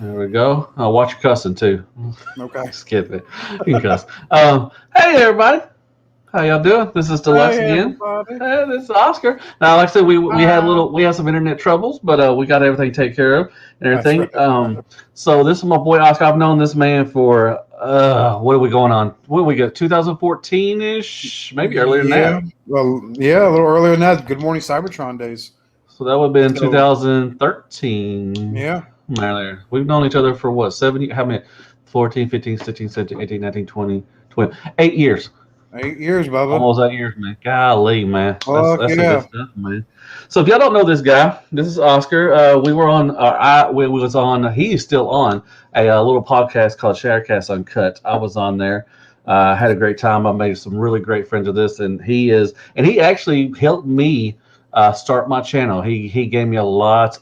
There we go. I'll watch your cussing too. Okay. Just kidding. You can cuss. Hey everybody, how y'all doing? This is Deluxe Hey, again. everybody. Hey, this is Oscar. Now, like I said, we had some internet troubles, but we got everything taken care of and That's right. everything. So this is my boy Oscar. I've known this man for what are we going on? What do we got? 2014 ish, maybe earlier than Yeah. that. Well, yeah, a little earlier than that. Good Morning Cybertron days. So that would have been So, 2013. yeah. Earlier. We've known each other for what? 7 years? How many? 14, 15, 16, 17, 18, 19, 20, 20. 8 years. 8 years, Bubba. Almost 8 years, man. Golly, man. Fuck That's some good yeah. stuff, man. So if y'all don't know this guy, this is Oscar. We were on. We was on. He's still on a little podcast called Sharecast Uncut. I was on there. Had a great time. I made some really great friends with this, and he actually helped me start my channel. He gave me a lot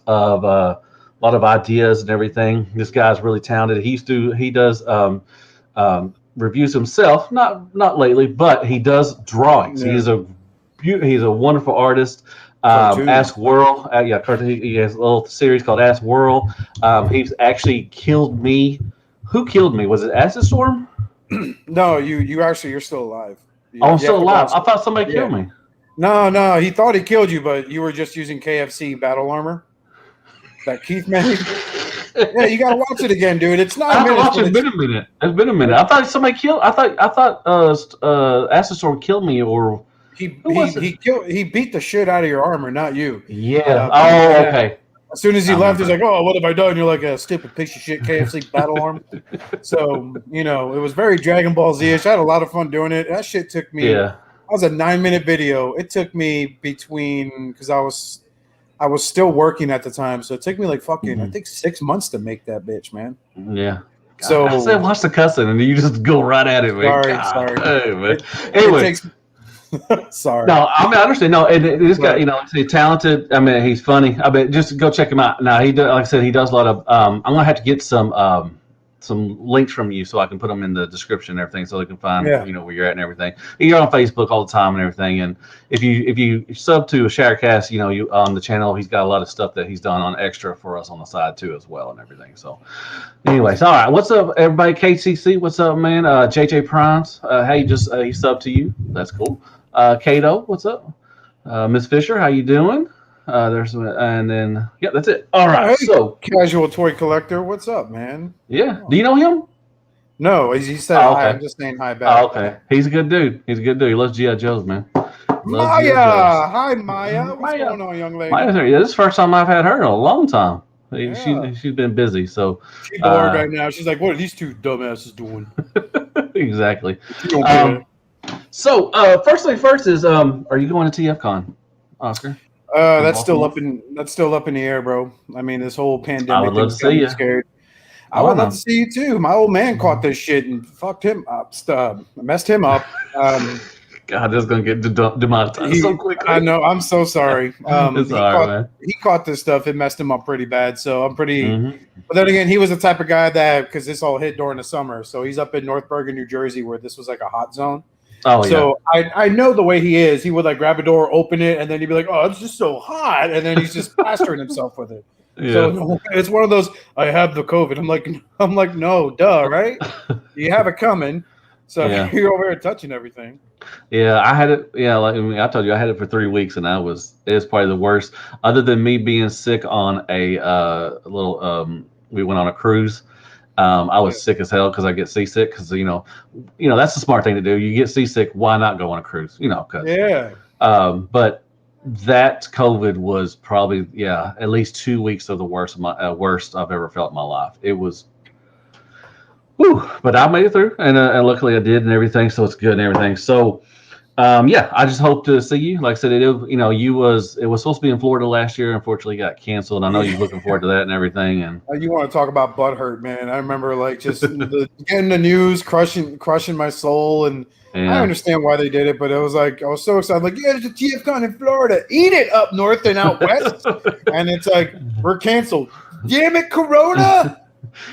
of ideas and everything. This guy's really talented. He does reviews himself, not lately, but he does drawings. Yeah. He's a wonderful artist. Cartoon. Ask World, yeah, cartoon. He has a little series called Ask World. He's actually killed me. Who killed me? Was it Acid Storm? No, you're still alive. Oh, I'm You still have to alive. watch I it. thought somebody Yeah. killed me. No, he thought he killed you, but you were just using KFC battle armor that Keith made. Yeah, you gotta watch it again, dude. It's I have to 9 minutes. watch it. It's been a minute. It's been a minute. I thought somebody killed. I thought Acid Storm killed me, or He who was it? he beat the shit out of your armor, not you. Yeah. Yeah. Okay. As soon as he I left, he's remember. like, "Oh, what have I done?" You're like a stupid piece of shit KFC battle arm. So it was very Dragon Ball Z-ish. I had a lot of fun doing it. That shit took me. Yeah. That was a 9-minute video. It took me because I was still working at the time, so it took me like fucking I think 6 months to make that bitch, man. Yeah. So I said watch the cussing, and you just go right at it, man. sorry. Hey, man. It Anyway, takes. Sorry. no, I mean I understand. No, and this guy, Right. he's talented. I mean, he's funny. I mean, just go check him out. Now he does, like I said, he does a lot of. I'm gonna have to get some links from you so I can put them in the description and everything, so they can find Yeah. where you're at and everything. You're on Facebook all the time and everything, and if you sub to a Sharecast, you on the channel, he's got a lot of stuff that he's done on extra for us on the side too as well and everything. So, anyways, all right, what's up, everybody? KCC, what's up, man? JJ Primes, hey, just he subbed to you. That's cool. Kato, what's up? Miss Fisher, how you doing? And then yeah, that's it. All right, Hey, so casual toy collector, what's up, man? yeah, do you know him? No, he said Oh, hi. okay. I'm just saying hi back. Oh, okay. He's a good dude. He loves G.I. Joes, man. Loves Maya, G.I. Joes. hi Maya. What's Maya. going on, young lady? Maya's here. Yeah, this is the first time I've had her in a long time. Yeah. She's been busy, so She's bored right now. She's like, "What are these two dumbasses doing?" exactly. You don't get it. So first thing first is are you going to TFCon, Oscar? That's still up in the air, bro. I mean, this whole pandemic. I would love to thing's got see me you. scared. I Oh, would no. love to see you too. My old man caught this shit and fucked him up. Messed him up. God, this is gonna get demonetized so quickly. I know. I'm so sorry. It's all right, man. He caught this stuff. It messed him up pretty bad. So I'm pretty. Mhm. But then again, he was the type of guy that because this all hit during the summer. So he's up in North Bergen, New Jersey, where this was like a hot zone. Oh yeah. So I know the way he is. He would like grab a door, open it, and then he'd be like, "Oh, it's just so hot," and then he's just plastering himself with it. Yeah. So it's one of those. I have the COVID. I'm like, no, duh, right? You have it coming. So Yeah. you're over here touching everything. Yeah, I had it. Yeah, like I told you, I had it for 3 weeks, and it was probably the worst. Other than me being sick on a little, we went on a cruise. I was sick as hell because I get seasick. Because that's the smart thing to do. You get seasick, why not go on a cruise? Because Yeah. but that COVID was probably at least 2 weeks of the worst I've ever felt in my life. It was. Whew, but I made it through, and luckily I did, and everything. So it's good and everything. So, I just hope to see you. Like I said, it was supposed to be in Florida last year. Unfortunately, it got canceled. I know you're looking forward to that and everything. And You want to talk about butt hurt, man? I remember like just getting the news crushing my soul, and I understand why they did it, but it was like I was so excited. Like, yeah, there's a TFCon in Florida. Eat it up north and out west, and it's like we're canceled. Damn it, Corona!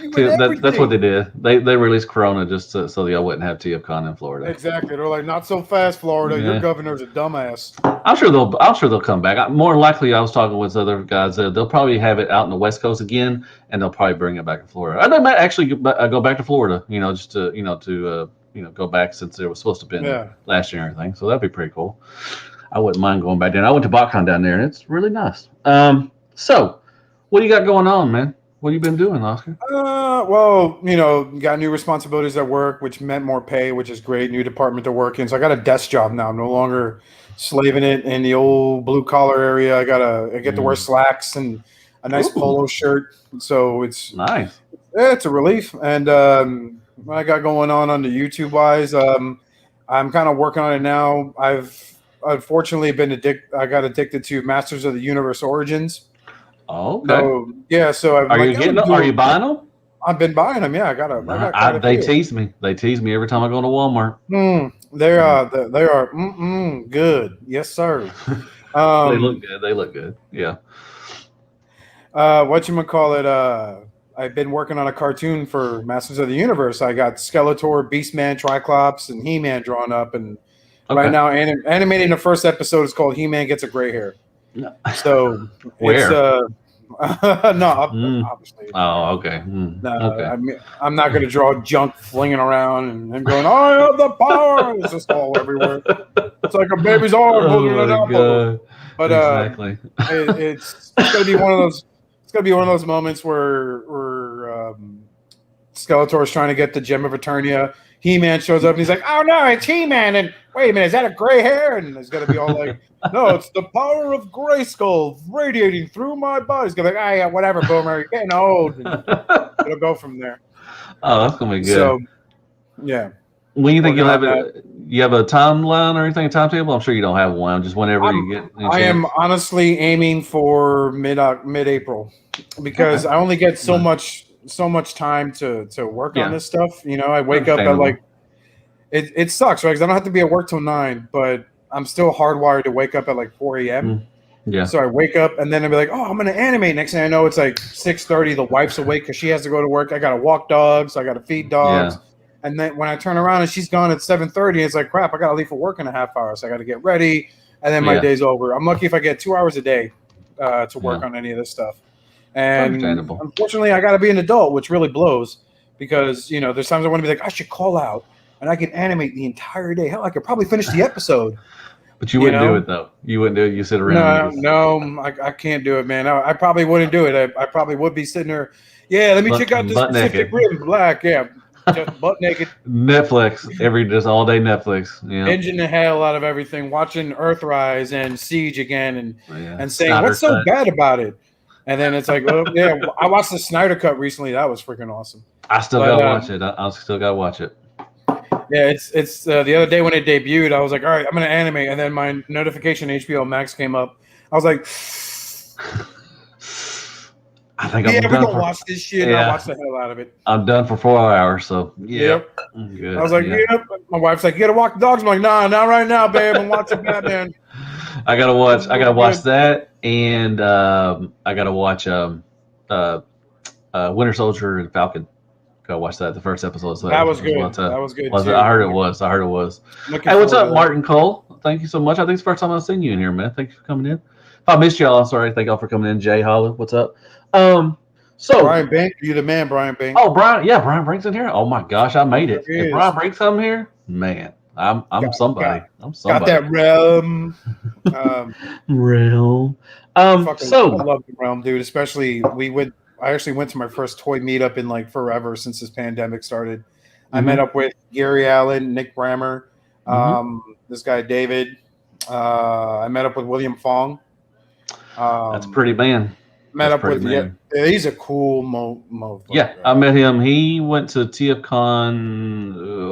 You That's what they did. They released Corona just so y'all wouldn't have TFCon in Florida. Exactly. They're like, not so fast, Florida. Your governor's a dumbass. I'm sure they'll come back. More likely, I was talking with other guys. They'll probably have it out in the West Coast again, and they'll probably bring it back to Florida. And they might actually go back to Florida. Just to go back since it was supposed to have been last year and everything. So that'd be pretty cool. I wouldn't mind going back there. I went to BotCon down there, and it's really nice. So what do you got going on, man? What have you been doing, Oscar? Well, got new responsibilities at work, which meant more pay, which is great. New department to work in. So I got a desk job now. I'm no longer slaving it in the old blue collar area. I get to wear slacks and a nice polo shirt. So it's nice. Yeah, it's a relief. And what I got going on the YouTube wise, I'm kind of working on it now. I've unfortunately I got addicted to Masters of the Universe Origins. Oh, okay. So, yeah. So are you getting them? Are you buying them? I've been buying them. Yeah, I got. They tease me. They tease me every time I go to Walmart. They are good. Yes, sir. They look good. They look good. Yeah. Whatchamacallit, I've been working on a cartoon for Masters of the Universe. I got Skeletor, Beastman, Triclops, and He-Man drawn up, and right now animating the first episode is called He-Man Gets a Gray Hair. No. So where? It's obviously. Oh, okay. Okay. I'm not going to draw junk flinging around and going, I have the power. It's just all everywhere. It's like a baby's arm holding an apple. But exactly. It's going to be one of those. It's going to be one of those moments where Skeletor is trying to get the Gem of Eternia. He-Man shows up and he's like, "Oh no, it's He-Man!" And wait a minute, is that a gray hair? And it's gonna be all like, "No, it's the power of Grayskull radiating through my body." It's gonna be like, "Ah, yeah, whatever, Boomer, you're getting old." And it'll go from there. Oh, that's gonna be good. So, yeah. When you think you'll have it? You have a timeline or anything, a timetable? I'm sure you don't have one. Just whenever you get. I am honestly aiming for mid-April because I only get so much time to work on this stuff. I wake up at like it sucks, right? Because I don't have to be at work till 9, but I'm still hardwired to wake up at like 4 a.m. Yeah. So I wake up and then I'll be like, "Oh, I'm gonna animate." Next thing I know, it's like 6:30. The wife's awake because she has to go to work. I gotta walk dogs. I gotta feed dogs. Yeah. And then when I turn around and she's gone at 7:30, it's like, crap, I gotta leave for work in a half hour. So I gotta get ready, and then my day's over. I'm lucky if I get 2 hours a day to work on any of this stuff. And unfortunately, I got to be an adult, which really blows because, there's times I want to be like, I should call out and I can animate the entire day. Hell, I could probably finish the episode. But you wouldn't do it, though. You wouldn't do it. You sit around. No, I can't do it, man. I probably wouldn't do it. I probably would be sitting there. Yeah, let me check out this Pacific Rim Black. Yeah, just butt naked. Netflix, just all day Netflix. Yeah. Binging the hell out of everything, watching Earthrise and Siege again and saying, what's so bad about it? And then it's like, oh, yeah, I watched the Snyder Cut recently. That was freaking awesome. I still got to watch it. I still got to watch it. Yeah, it's the other day when it debuted, I was like, all right, I'm going to animate. And then my notification HBO Max came up. I was like, I think I'm done. We're going to watch this shit. And I watched the hell out of it. I'm done for 4 hours. So, Yep. I'm good. I was like, My wife's like, you got to walk the dogs. I'm like, nah, not right now, babe. I'm watching Batman. I gotta watch that, and I gotta watch Winter Soldier and Falcon. Gotta watch that. The first episode. So that was good. That was good. I heard it was. Hey, what's up, Martin Cole? Thank you so much. I think it's the first time I've seen you in here, man. Thank you for coming in. If I missed y'all, I'm sorry. Thank y'all for coming in. Jay Holland, what's up? So Brian Bank, you the man, Brian Bank. Oh, Brian Brink's in here. Oh my gosh, I made it. If Brian Brink's coming here, man. I'm somebody. Got that realm. Realm. I love the realm, dude. Especially I actually went to my first toy meetup in like forever since this pandemic started. I met up with Gary Allen, Nick Brammer, this guy David. I met up with William Fong. That's a pretty man. He's a cool mo. Yeah, I met him. He went to TFCon.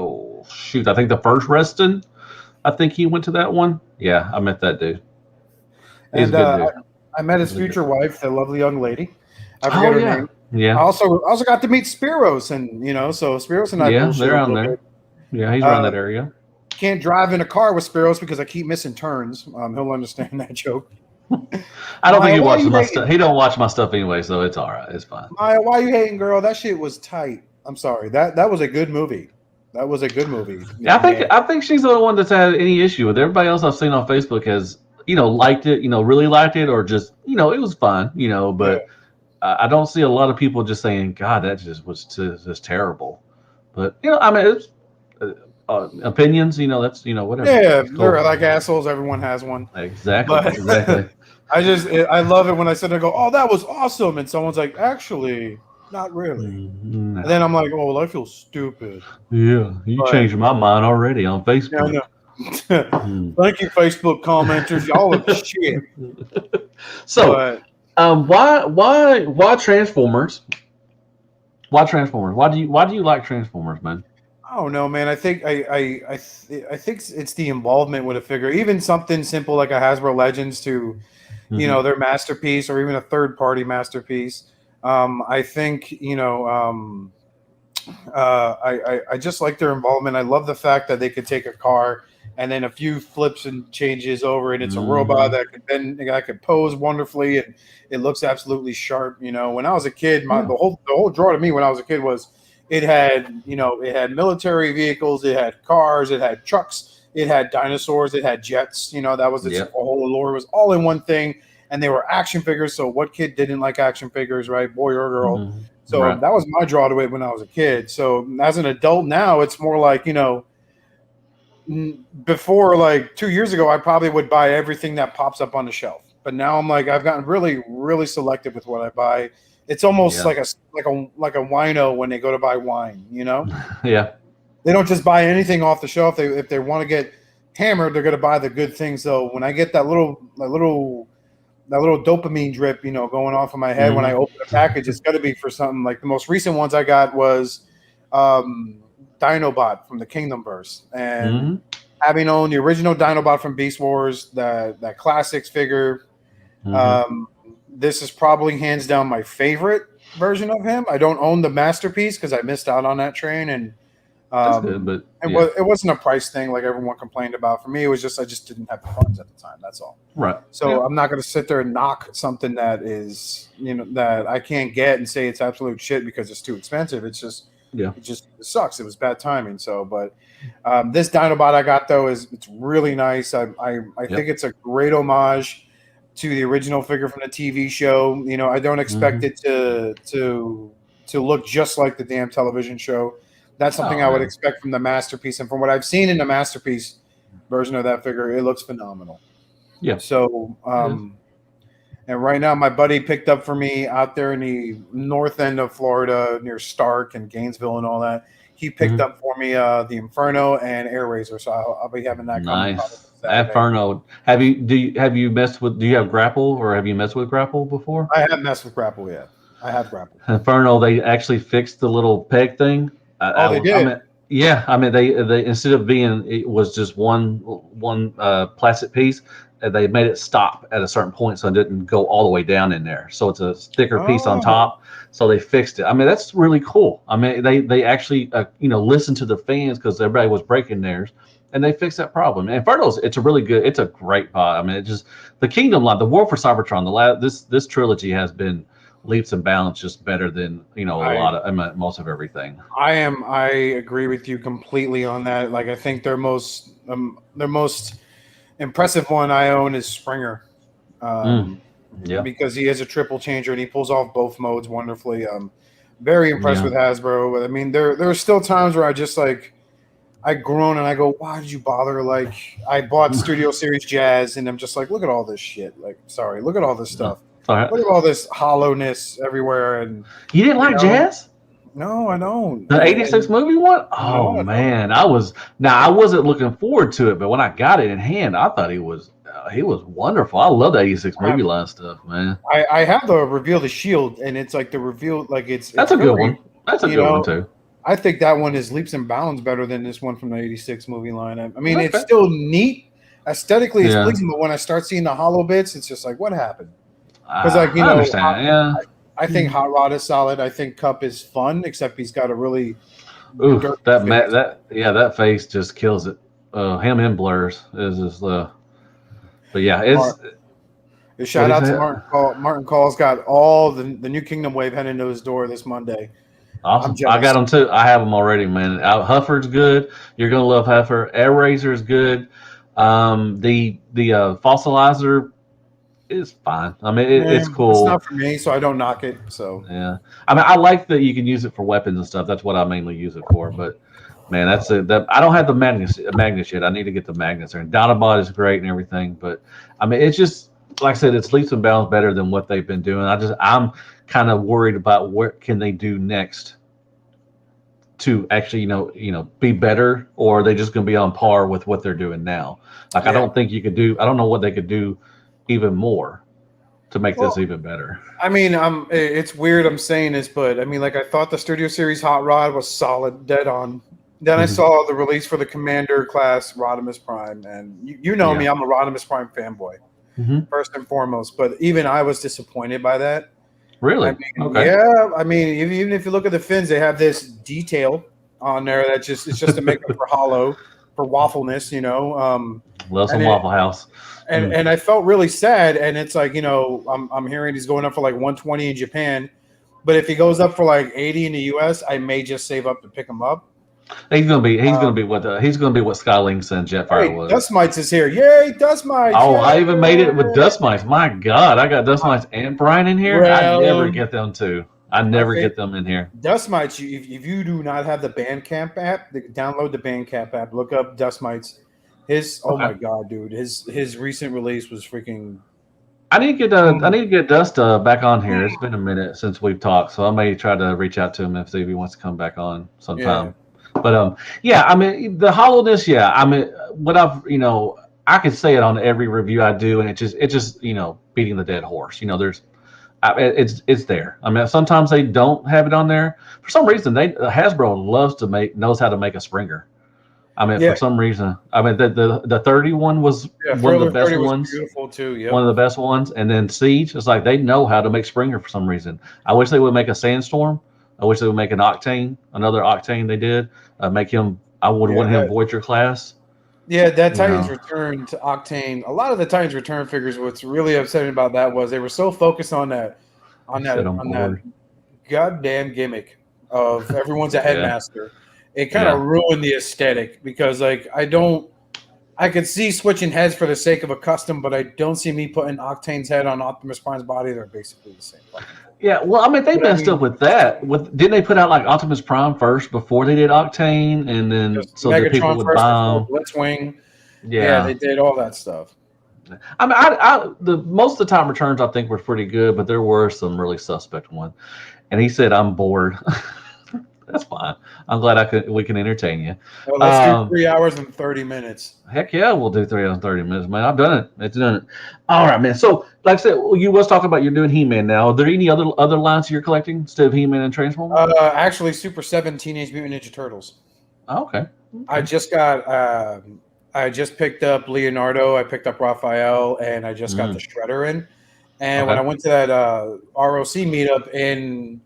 I think the first Reston. I think he went to that one. Yeah, I met that dude. He's a good dude. I met his future wife, the lovely young lady. I forget her name. Yeah. I also got to meet Spiros, and so Spiros and I. Yeah, they're on there. Yeah, he's around that area. Can't drive in a car with Spiros because I keep missing turns. He'll understand that joke. I don't think Maya, he why watches you my stuff. hating? He don't watch my stuff anyway, so it's all right. It's fine. Maya, why you hating, girl? That shit was tight. I'm sorry. That was a good movie. That was a good movie. Yeah, Yeah. I think she's the only one that's had any issue with it. Everybody else I've seen on Facebook has liked it, really liked it, or just it was fun, Yeah. But I don't see a lot of people just saying, "God, that just was just terrible." But I mean, it's opinions. That's whatever. Yeah, It's they're cool. like assholes. Everyone has one. Exactly. But Exactly. I love it when I sit there and go, "Oh, that was awesome," and someone's like, "Actually, not really." And then No. I'm like, "Oh, well, I feel stupid." Yeah, you But changed my mind already on no, Facebook. no. Hmm. Thank you, Facebook commenters. Y'all are shit. So, But why Transformers? Why Transformers? Why do you like Transformers, man? I don't know, man. I think I think it's the involvement with a figure, even something simple like a Hasbro Legends to, Hmm. their masterpiece or even a third party masterpiece. I think I just like their involvement. I love the fact that they could take a car and then a few flips and changes over, and it's a robot Hmm. that could pose wonderfully, and it looks absolutely sharp. When I was a kid, Yeah. the whole draw to me when I was a kid was it had military vehicles, it had cars, it had trucks, it had dinosaurs, it had jets. That was its Yep. whole allure. It was all in one thing, and they were action figures. So what kid didn't like action figures, right? Boy or girl. Hmm. So Right. that was my draw to it when I was a kid. So as an adult now, it's more like, before like 2 years ago, I probably would buy everything that pops up on the shelf. But now I'm like, I've gotten really, really selective with what I buy. It's almost Yeah. like a wino when they go to buy wine. Yeah. They don't just buy anything off the shelf. If they want to get hammered, they're going to buy the good things. So when I get that little dopamine drip, going off in my head when I Hmm. open a package, it's got to be for something. Like the most recent ones I got was Dinobot from the Kingdomverse, and Hmm. having owned the original Dinobot from Beast Wars, that classics figure, Hmm. um, this is probably hands down my favorite version of him. I don't own the masterpiece because I missed out on that train, and That's good, um, but yeah. it wasn't a price thing like everyone complained about. For me, it was just I just didn't have the funds at the time. That's all. Right. Yeah. So I'm not going to sit there and knock something that is, that I can't get and say it's absolute shit because it's too expensive. Yeah. It sucks. It was bad timing. So, but this Dinobot I got though it's really nice. I think Yep. it's a great homage to the original figure from the TV show. I don't expect Hmm. it to look just like the damn television show. That's something Oh I would no. expect from the masterpiece, and from what I've seen in the masterpiece version of that figure, it looks phenomenal. Yeah. So, It is. and right now, my buddy picked up for me out there in the north end of Florida, near Stark and Gainesville and all that. He picked Hmm. up for me the Inferno and Air Razor, so I'll be having that coming probably Nice. Saturday. Inferno. Have you messed with? Do you have Grapple or have you messed with Grapple before? I haven't messed with Grapple yet. I have Grapple. Inferno, they actually fixed the little peg thing. Oh, they I did. mean, yeah, I mean they instead of being it was just one plastic piece, they made it stop at a certain point so it didn't go all the way down in there. So it's a thicker piece on Oh, top. So they fixed it. I mean that's really cool. I mean they actually listened to the fans because everybody was breaking theirs. And they fixed that problem. And Inferno's, it's a great bot. I mean, it just the Kingdom line, the War for Cybertron, this trilogy has been leaps and bounds just better than a I lot of most of everything. I agree with you completely on that. Like I think their most impressive one I own is Springer. Mm, Um, yeah, because he is a triple changer and he pulls off both modes wonderfully. Very impressed yeah. with Hasbro. But I mean, there are still times where I just like I groan and I go, why did you bother? Like I bought Studio Series Jazz and I'm just like, look at all this shit. Like, sorry, look at all this No, stuff. all right. Look at all this hollowness everywhere. And You didn't you like know, Jazz? no, I don't. The '86 And movie one? no, Oh I don't. man, I wasn't looking forward to it, but when I got it in hand, I thought he was wonderful. I love the '86 movie line stuff, man. I have the reveal the shield and it's like the reveal like it's That's a good very one. That's a you good one know too. I think that one is leaps and bounds better than this one from the '86 movie line. I mean, it's Okay. still neat aesthetically, it's Yeah, pleasing, but when I start seeing the hollow bits, it's just like, what happened? Because like I understand. Yeah. I think Hot Rod is solid. I think Cup is fun, except he's got a really Ooh, dirty face. that face just kills it. Him in blurs is just but yeah, Or Shout out to Martin Call. Martin Call's got all the new Kingdom Wave heading to his door this Monday. Awesome. I got them too. I have them already, man. Huffer's good. You're gonna love Huffer. Air Razor is good. The fossilizer is fine. I mean, it's cool. It's not for me, so I don't knock it. So yeah, I mean, I like that you can use it for weapons and stuff. That's what I mainly use it for. But man, that's it. That I don't have the magnets yet. I need to get the magnets there. And Dinobot is great and everything, but I mean, it's just like I said, it's leaps and bounds better than what they've been doing. I'm kind of worried about what can they do next to actually, be better, or are they just going to be on par with what they're doing now? Like, I don't think you could do. I don't know what they could do even more to make this even better. I mean, it's weird I'm saying this, but I mean, like, I thought the Studio Series Hot Rod was solid, dead on. Then I saw the release for the Commander class Rodimus Prime, and you know me, I'm a Rodimus Prime fanboy, first and foremost. But even I was disappointed by that. Really? I mean, yeah. I mean, even if you look at the fins, they have this detail on there that it's just to make them for hollow, for waffleness, Love some Waffle House. And I felt really sad. And it's like, I'm hearing he's going up for like 120 in Japan, but if he goes up for like 80 in the US, I may just save up to pick him up. He's gonna be what Skylinks and Jetfire was. Dust Mites is here. Yay, Dust Mites. Oh, I even made it with Dust Mites. My God, I got Dust Mites and Brian in here. I never get them too. I never get them in here. Dust Mites, if you do not have the Bandcamp app, download the Bandcamp app. Look up Dust Mites. Oh my God, dude. His recent release was freaking. I need to get Dust back on here. It's been a minute since we've talked, so I may try to reach out to him and see if he wants to come back on sometime. Yeah. But I mean, the hollowness. Yeah, I mean, what I can say it on every review I do, and it's just beating the dead horse. It's there. I mean, sometimes they don't have it on there for some reason. Hasbro knows how to make a Springer. I mean, for some reason. I mean, the 30 was one of the best ones. Beautiful too. Yeah, one of the best ones. And then Siege, it's like they know how to make Springer for some reason. I wish they would make a Sandstorm. I wish they would make another Octane. They did make him. I would want him Voyager class. Yeah, that Titans Return to Octane. A lot of the Titans Return figures. What's really upsetting about that was they were so focused on that goddamn gimmick of everyone's a headmaster. It kind of ruined the aesthetic because, like, I could see switching heads for the sake of a custom, but I don't see me putting Octane's head on Optimus Prime's body. They're basically the same. Yeah, well, I mean, they messed up with that. Didn't they put out like Optimus Prime first before they did Octane, and then so that people would buy them? Blitzwing. Yeah, they did all that stuff. I mean, the most of the time returns I think were pretty good, but there were some really suspect ones. And he said, "I'm bored." That's fine. I'm glad we can entertain you. Well, let's do 3 hours and 30 minutes. Heck yeah, we'll do 3 hours and 30 minutes, man. I've done it. It's done it. All right, man. So, like I said, you was talking about you're doing He-Man now. Are there any other lines you're collecting instead of He-Man and Transformers? Actually, Super 7 Teenage Mutant Ninja Turtles. Oh, okay. I just picked up Leonardo. I picked up Raphael, and I just got the Shredder in. And when I went to that ROC meetup in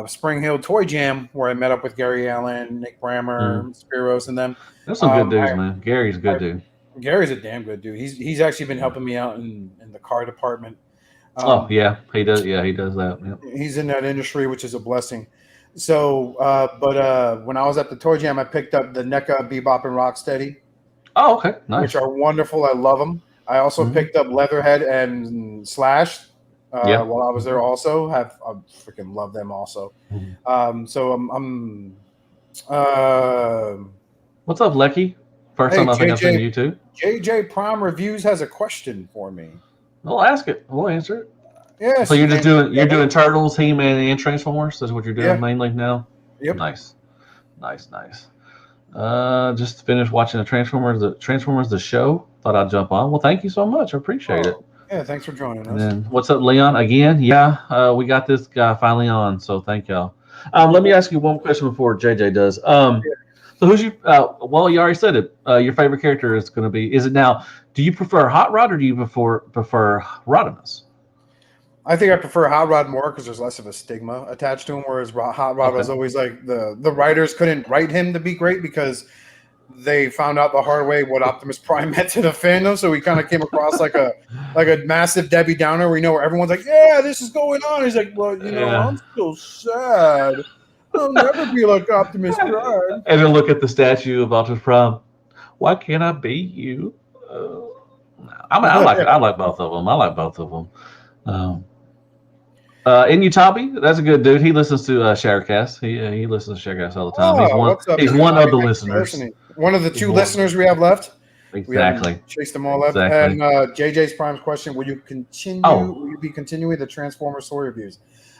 Spring Hill Toy Jam, where I met up with Gary Allen, Nick Brammer, Spiros, and them. That's some good dudes, man. Gary's a good dude. Gary's a damn good dude. He's actually been helping me out in the car department. He does. Yeah, he does that. Yeah. He's in that industry, which is a blessing. So, but when I was at the Toy Jam, I picked up the NECA Bebop and Rocksteady. Oh, okay, nice. Which are wonderful. I love them. I also picked up Leatherhead and Slash. While I was there, also I freaking love them also. So I'm what's up, Lecky? First time I think I've seen you too. JJ Prime Reviews has a question for me. We'll ask it. We'll answer it. Yeah. So you're doing Turtles, He-Man, and Transformers. That's what you're doing mainly now. Yep. Nice. Just finished watching the Transformers the show. Thought I'd jump on. Well, thank you so much. I appreciate it. Yeah, thanks for joining us. And then, what's up, Leon? Again, we got this guy finally on, so thank y'all. Let me ask you one question before JJ does. So who's you? Well, you already said it. Your favorite character is going to be. Is it now? Do you prefer Hot Rod or do you prefer Rodimus? I think I prefer Hot Rod more because there's less of a stigma attached to him. Whereas Hot Rod was always like the writers couldn't write him to be great because they found out the hard way what Optimus Prime meant to the fandom. So we kind of came across like a massive Debbie Downer. We know where everyone's like, yeah, this is going on. He's like, well, I'm still sad. I'll never be like Optimus Prime. And then look at the statue of Optimus Prime. Why can't I be you? I like both of them. I like both of them. Inutabi, that's a good dude. He listens to Sharecast. He listens to Sharecast all the time. What's up? He's one of the listeners. One of the two listeners we have left. Exactly. Chased them all left. Exactly. And JJ's Prime's question: Will you continue? Will you be continuing the Transformers story reviews?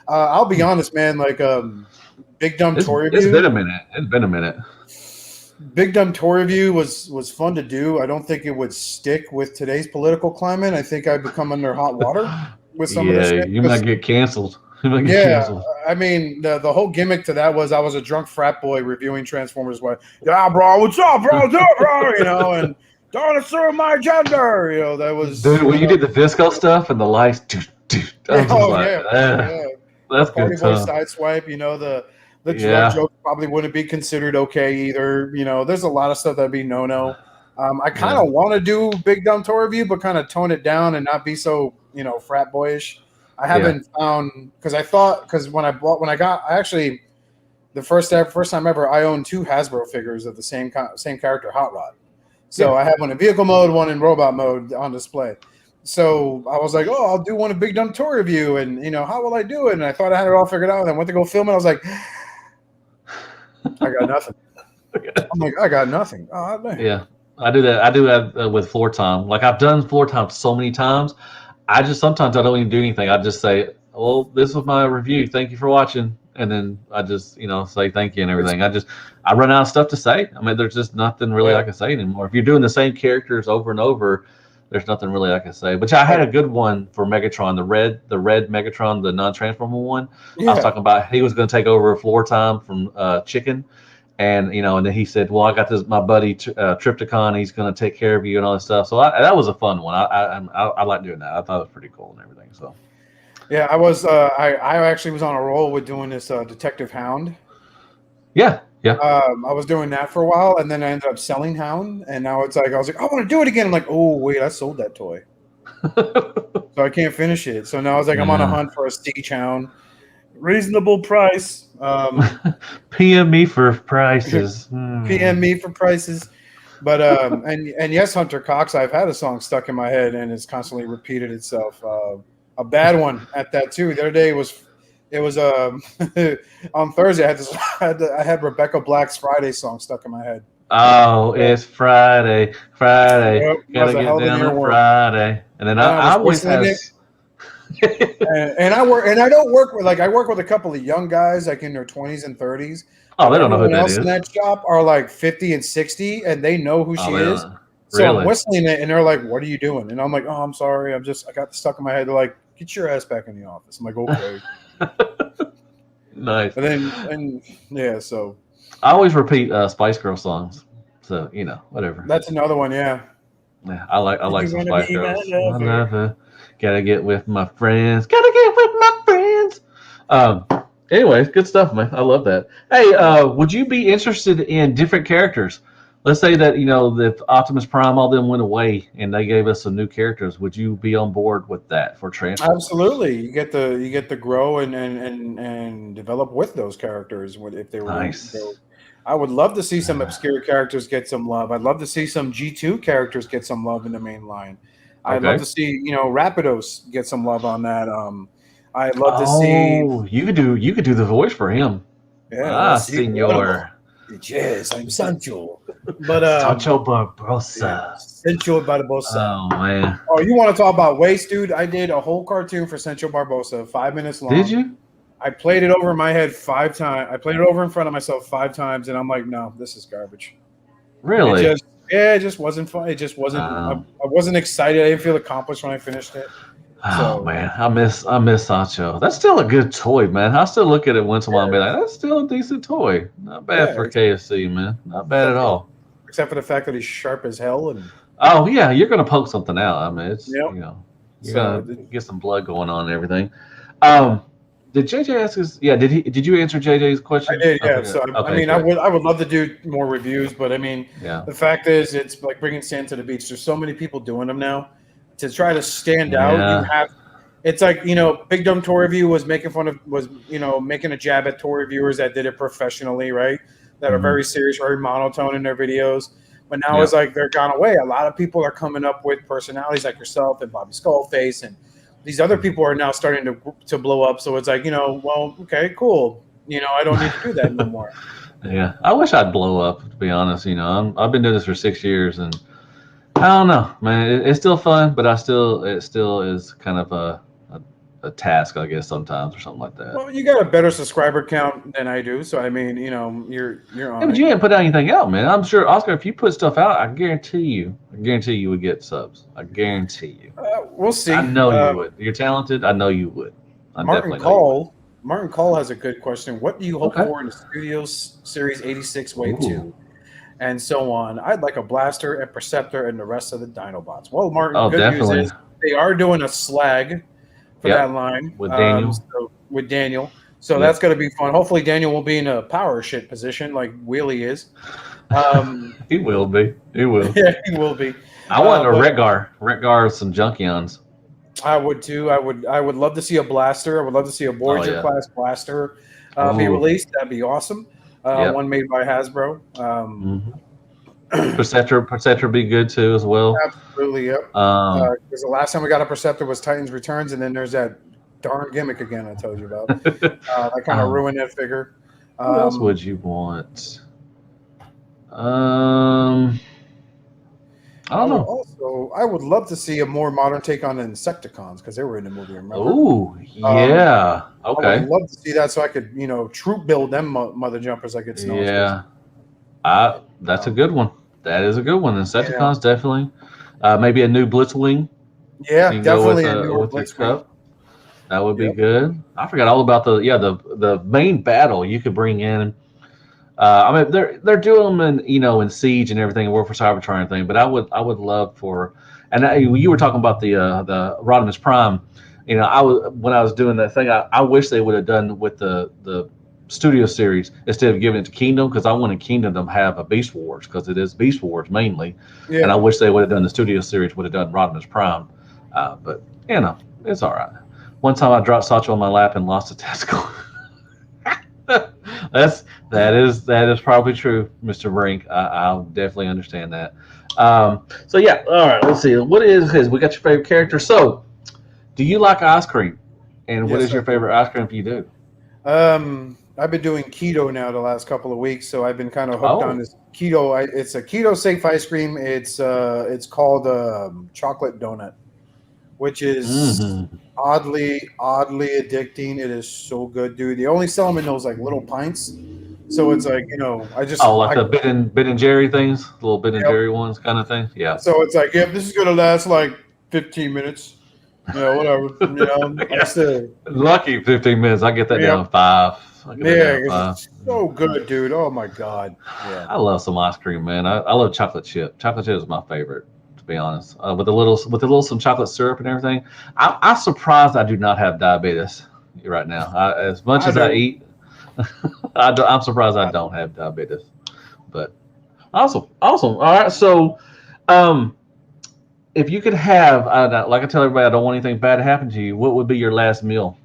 I'll be honest, man. Like Big Dumb Toy Review. It's been a minute. Big Dumb Toy Review was fun to do. I don't think it would stick with today's political climate. I think I'd become under hot water with some of this. Yeah, you might get canceled. I mean, the whole gimmick to that was I was a drunk frat boy reviewing Transformers. Yeah, bro, what's up, bro? What's up, bro? And don't assume my gender. That was. Dude, when you did the Visco stuff and the lights. That's good stuff. Sideswipe. The drug joke probably wouldn't be considered okay either. There's a lot of stuff that'd be no. I kind of want to do Big Dumb Toy Review, but kind of tone it down and not be so frat boyish. I haven't found because when I actually the first time ever I owned 2 Hasbro figures of the same character, Hot Rod. So I have one in vehicle mode, one in robot mode on display. So I was like, I'll do one of Big Dumb Toy Review, and how will I do it? And I thought I had it all figured out, and I went to go film it. I was like, I got nothing. I'm like, I got nothing. Yeah, I do that. I do that with Floor Time. Like I've done Floor Time so many times. Sometimes I don't even do anything. I just say, well, this was my review. Thank you for watching. And then I just, say thank you and everything. I run out of stuff to say. I mean, there's just nothing really I can say anymore. If you're doing the same characters over and over, there's nothing really I can say. But I had a good one for Megatron, the red Megatron, the non-transformer one. Yeah. I was talking about he was going to take over Floor Time from Chicken. And, and then he said, well, I got my buddy Tripticon. He's going to take care of you and all this stuff. So that was a fun one. I like doing that. I thought it was pretty cool and everything. So, yeah, I was. I actually was on a roll with doing this Detective Hound. Yeah. I was doing that for a while, and then I ended up selling Hound. And now it's like I was like, I want to do it again. I'm like, oh wait, I sold that toy, so I can't finish it. So now I was like, I'm on a hunt for a Siege Hound. Reasonable price. PM me for prices. PM me for prices. But and yes, Hunter Cox, I've had a song stuck in my head and it's constantly repeated itself. A bad one at that too. The other day it was on Thursday I had Rebecca Black's Friday song stuck in my head. Oh, it's Friday. Yep, Gotta get down on Friday. And then I always have. and I work with a couple of young guys like in their 20s and 30s. Oh, they don't know who that is. In that shop are like 50 and 60, and they know who she is. So really? I'm whistling it, and they're like, "What are you doing?" And I'm like, "Oh, I'm sorry. I got stuck in my head." They're like, "Get your ass back in the office." I'm like, "Okay." Nice. So I always repeat Spice Girl songs. So whatever. That's another one. Yeah. Yeah, I like some Spice Girls. I love her. Gotta get with my friends. Anyways, good stuff, man. I love that. Hey, would you be interested in different characters? Let's say that if Optimus Prime all them went away and they gave us some new characters, would you be on board with that for Transformers? Absolutely. You get to grow and develop with those characters if they were nice. I would love to see some obscure characters get some love. I'd love to see some G2 characters get some love in the main line. I'd love to see Rapidos get some love on that. I'd love to see. Oh, you could do the voice for him. Yeah, Senor. Yes, I'm Sancho. But Sancho Barbosa. Yeah, Sancho Barbosa. Oh man. Oh, you want to talk about waste, dude? I did a whole cartoon for Sancho Barbosa, 5 minutes long. Did you? I played it over in my head 5 times. I played it over in front of myself 5 times, and I'm like, no, this is garbage. Really? It just wasn't fun. It just wasn't. I wasn't excited. I didn't feel accomplished when I finished it. Oh man, I miss Sancho. That's still a good toy, man. I still look at it once in a while and be like, that's still a decent toy. Not bad for KFC, man. Not bad at all. Except for the fact that he's sharp as hell. And oh yeah, you're gonna poke something out. I mean, it's you're gonna get some blood going on and everything. Did JJ ask us? Yeah, did you answer JJ's I question? did, I yeah. forgot. So I Okay, mean, good. I would love to do more reviews, but I mean, Yeah. the fact is, it's like bringing sand to the beach. There's so many people doing them now. To try to stand out, you Yeah. have. It's like Big Dumb Tour Review was making fun of making a jab at tour reviewers that did it professionally, right? That are Hmm. very serious, very monotone in their videos. But now Yeah. it's like they're gone away. A lot of people are coming up with personalities like yourself and Bobby Skullface, and these other people are now starting to blow up. So it's like well, okay, cool. I don't need to do that no more. Yeah. I wish I'd blow up. To be honest, I've been doing this for 6 years, and I don't know, man. It's still fun, but it still is kind of a task, I guess, sometimes or something like that. Well, you got a better subscriber count than I do, so I mean, you're Yeah, on but it. you didn't put anything out, man. I'm sure, Oscar, if you put stuff out, I guarantee you would get subs. I guarantee you. We'll I see. know you would. You're talented. I know you would. I Martin definitely know you would. Call. Martin Call has a good question. What do you hope Okay. for in the Studios Series 86 Wave Ooh. 2? And so on. I'd like a blaster, a Perceptor, and the rest of the Dinobots. Well, Martin, Oh, good news definitely. is they are doing a slag for that Yep. line With Daniel. so with Daniel. So that's Yep. going to be fun. Hopefully, Daniel will be in a power shit position like Wheelie is. Um, He will be. He will. yeah, he will be. I want a But Retgar with some Junkions. I would too. I would love to see a blaster. I would love to see a Oh Voyager yeah. class blaster be Ooh. released. That'd be awesome. Yep. One made by Hasbro. Mm-hmm. Perceptor be good too as well. Absolutely, yep. Um, Because the last time we got a Perceptor was Titans Returns, and then there's that darn gimmick again I told you about. That kind of um, ruined that figure. who else would you want? Um, I don't know. I would love to see a more modern take on the Insecticons because they were in the movie. Remember? Oh Um, yeah. I would Okay. love to see that so I could, troop build them mother jumpers like it's no one's business. Yeah. That's a good one. That is a good one. Yeah, Insecticons definitely. Maybe a new Blitzwing. yeah, You can go definitely a newer with the Blitzwing. cup. That would be Yep. good. I forgot all about the main battle you could bring in. I mean they're doing them in Siege and everything, War for Cybertron and everything. But I would love for, and you were talking about the Rodimus Prime. I was when I was doing that thing. I wish they would have done with the Studio series instead of giving it to Kingdom, because I wanted Kingdom to have a Beast Wars, because it is Beast Wars mainly, and I Yeah. wish they would have done the Studio series would have done Rodimus Prime. But it's all right. One time I dropped Sacho on my lap and lost a testicle. that is probably true, Mr. Brink. I'll definitely understand that. So yeah, all right. Let's see. What is his? We got your favorite character. So, do you like ice cream? And what Yes, is I your favorite ice cream if you do? do. I've been doing keto now the last couple of weeks, so I've been kind of hooked on Oh, this keto. It's a keto safe ice cream. It's called chocolate donut, which is mm-hmm. oddly addicting. It is so good, dude. They only sell them in those like little pints, so it's like Oh, like the Ben and Jerry things, little Ben and yep. Jerry ones, kind of thing. Yeah. So it's like, yep, this is gonna last like 15 minutes. Whatever. I Yeah. still, Lucky 15 minutes. I get that yep, down to 5. I get that yeah, down to 5. it's so good, dude. Oh my god, yeah. I love some ice cream, man. I love chocolate chip. Chocolate chip is my favorite, to be honest. With the little some chocolate syrup and everything. I'm surprised I do not have diabetes right now. As much I as I do. eat, I'm surprised I don't have diabetes. But awesome, awesome. All right, so um, if you could have, like I tell everybody, I don't want anything bad to happen to you. What would be your last meal?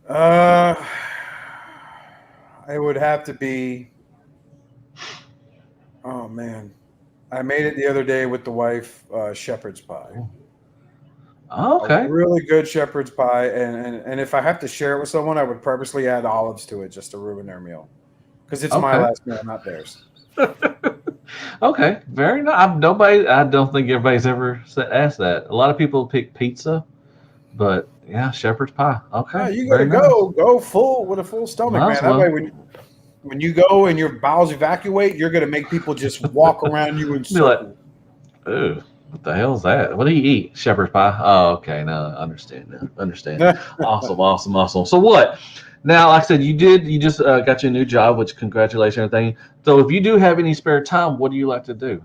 Uh, it would have to be. Oh man, I made it the other day with the wife. Shepherd's pie, Oh, a okay, really good shepherd's pie, and if I have to share it with someone, I would purposely add olives to it just to ruin their meal, because it's my okay. last meal, not theirs. Okay, very nice. Nobody. I don't think everybody's ever asked that. A lot of people pick pizza, but yeah, shepherd's pie. No, Okay, you very gotta nice. go full with a full stomach, Might man. as That way, well. when you go and your bowels evacuate, you're gonna make people just walk around you in Be like, circles. ooh, what the hell's that? What do you eat? Shepherd's pie. Oh, okay. No, I understand now. Understand. Awesome, awesome, awesome. So what? Now, like I said, you just got your new job, which congratulations and everything. So if you do have any spare time, what do you like to do?